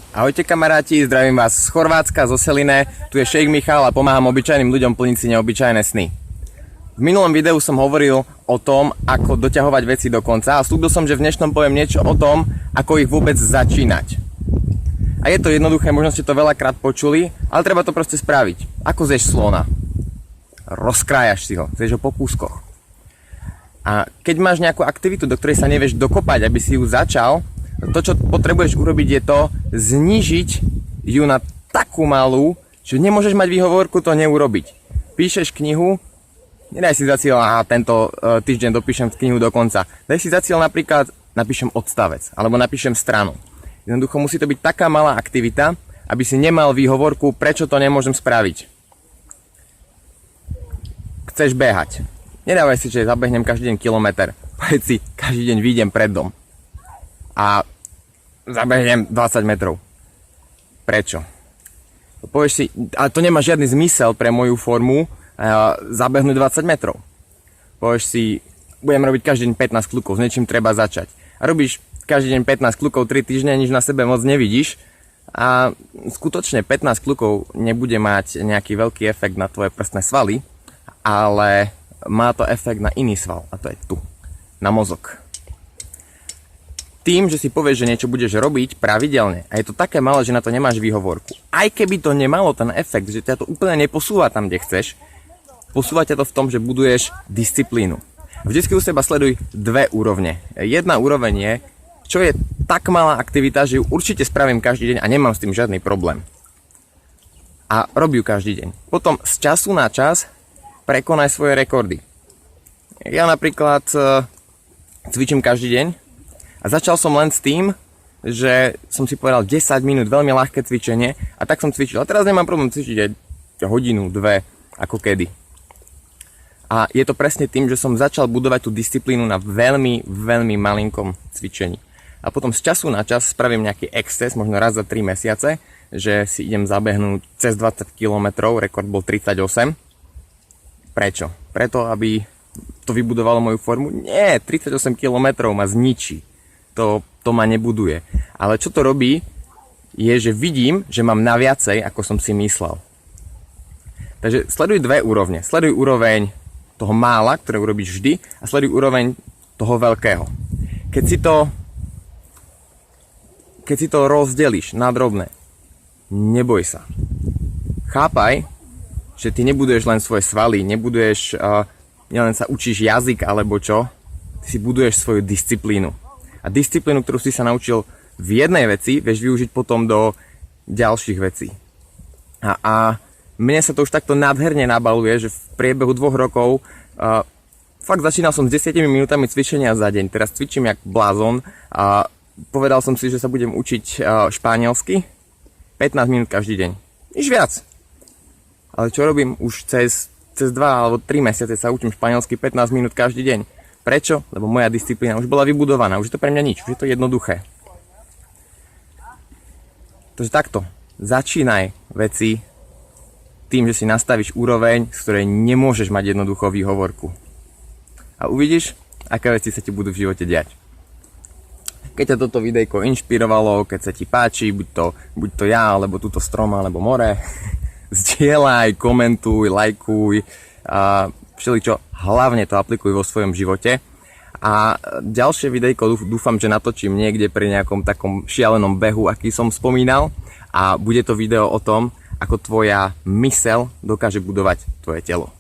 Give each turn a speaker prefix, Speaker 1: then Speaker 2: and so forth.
Speaker 1: Ahojte kamaráti, zdravím vás z Chorvátska, zo Seline. Tu je Šejk Michal a pomáham obyčajným ľuďom plniť si neobyčajné sny. V minulom videu som hovoril o tom, ako doťahovať veci do konca a slúbil som, že v dnešnom poviem niečo o tom, ako ich vôbec začínať. A je to jednoduché, možno ste to veľakrát počuli, ale treba to proste spraviť. Ako zješ slona? Rozkrájaš si ho, zješ ho po kúskoch. A keď máš nejakú aktivitu, do ktorej sa nevieš dokopať, aby si ju začal, to, čo potrebuješ urobiť, je to znížiť ju na takú malú, že nemôžeš mať výhovorku to neurobiť. Píšeš knihu, nedaj si za cieľ, tento týždeň dopíšem knihu do konca. Daj si za cieľ napríklad, napíšem odstavec, alebo napíšem stranu. Jednoducho musí to byť taká malá aktivita, aby si nemal výhovorku, prečo to nemôžem spraviť. Chceš behať. Nedávaj si, že zabehnem každý deň kilometr. Povedz si, každý deň vyjdem pred dom a zabehnem 20 metrov. Prečo? Povieš si, ale to nemá žiadny zmysel pre moju formu zabehnúť 20 metrov. Povieš si, budem robiť každý deň 15 klukov, s niečím treba začať. A robíš každý deň 15 klukov 3 týždne, nič na sebe moc nevidíš a skutočne 15 klukov nebude mať nejaký veľký efekt na tvoje prstné svaly, ale má to efekt na iný sval, a to je tu, na mozog. Tým, že si povieš, že niečo budeš robiť pravidelne a je to také malé, že na to nemáš výhovorku. Aj keby to nemalo ten efekt, že ťa to úplne neposúva tam, kde chceš, posúva ťa to v tom, že buduješ disciplínu. Vždycky u seba sleduj dve úrovne. Jedna úroveň je, čo je tak malá aktivita, že ju určite spravím každý deň a nemám s tým žiadny problém. A robí ju každý deň. Potom z času na čas prekonaj svoje rekordy. Ja napríklad cvičím každý deň, a začal som len s tým, že som si povedal 10 minút, veľmi ľahké cvičenie a tak som cvičil. A teraz nemám problém cvičiť aj hodinu, dve, ako kedy. A je to presne tým, že som začal budovať tú disciplínu na veľmi, veľmi malinkom cvičení. A potom z času na čas spravím nejaký exces, možno raz za 3 mesiace, že si idem zabehnúť cez 20 km, rekord bol 38. Prečo? Preto, aby to vybudovalo moju formu? Nie, 38 km ma zničí. To ma nebuduje. Ale čo to robí, je, že vidím, že mám na viacej, ako som si myslel. Takže sleduj dve úrovne. Sleduj úroveň toho mála, ktoré urobíš vždy, a sleduj úroveň toho veľkého. Keď si to rozdelíš na drobné, neboj sa. Chápaj, že ty nebuduješ len svoje svaly, nebuduješ, nielen sa učíš jazyk alebo čo, ty si buduješ svoju disciplínu. A disciplínu, ktorú si sa naučil v jednej veci, vieš využiť potom do ďalších vecí. A mne sa to už takto nádherne nabaluje, že v priebehu 2 rokov fakt začínal som s 10 minútami cvičenia za deň. Teraz cvičím jak blázon a povedal som si, že sa budem učiť španielsky 15 minút každý deň. Nič viac. Ale čo robím? Už cez 2 alebo 3 mesiace sa učím španielsky 15 minút každý deň. Prečo? Lebo moja disciplína už bola vybudovaná. Už je to pre mňa nič. Už je to jednoduché. Takže takto. Začínaj veci tým, že si nastavíš úroveň, z ktorej nemôžeš mať jednoducho výhovorku. A uvidíš, aké veci sa ti budú v živote diať. Keď ťa toto videjko inšpirovalo, keď sa ti páči, buď to ja, alebo túto strom, alebo more, zdieľaj, komentuj, lajkuj a všeličo, hlavne to aplikuj vo svojom živote. A ďalšie videjko dúfam, že natočím niekde pri nejakom takom šialenom behu, aký som spomínal. A bude to video o tom, ako tvoja myseľ dokáže budovať tvoje telo.